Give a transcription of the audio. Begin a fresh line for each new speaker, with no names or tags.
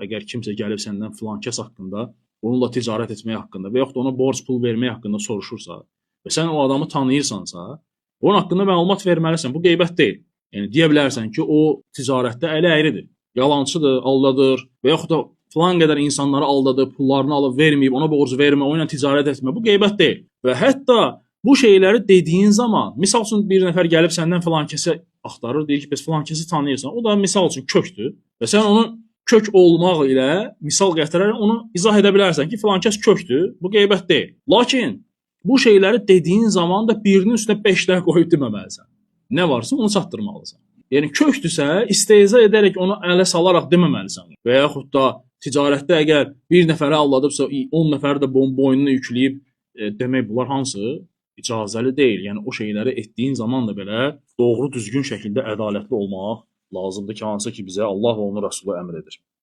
Əgər kimsə gəlib səndən filan kəs haqqında, onunla ticarət etmək haqqında və yaxud da ona borc pul vermək haqqında soruşursa və sən o adamı tanıyırsansa, onun haqqında məlumat verməlisən. Bu qeybət deyil. Yəni deyə bilərsən ki, o ticarətdə əli əyridir, yalançıdır, aldadır və yaxud da filan qədər insanları aldadıb, pullarını alıb verməyib, ona borc vermə, onunla ticarət etmə. Bu qeybət deyil. Və hətta bu şeyləri dediyin zaman, misal üçün bir nəfər gəlib səndən filan kəsə axtarır, deyir ki, bəs filan kəsi tanıyırsan. O da misal üçün kökdür və sən onun kök olmaq ilə misal gətirərək onu izah edə bilərsən ki, filan kəs kökdür. Bu qeybət deyil. Lakin bu şeyləri dediyin zaman da birinin üstünə 5 dənə qoyub deməməlisən. Nə varsa onu çatdırmalısan. Yəni kökdürsə, istehza edərək onu ələ salaraq deməməlisən. Və yaxud da ticarətdə əgər bir nəfəri aldadıbsa, 10 nəfəri də boynuna yükləyib demək bunlar hansı icazəli deyil. Yəni o şeyləri etdiyin zaman da belə doğru düzgün şəkildə ədalətli olmaq lazımdır ki, hansı ki bizə Allah və onun Rəsulu əmr edir.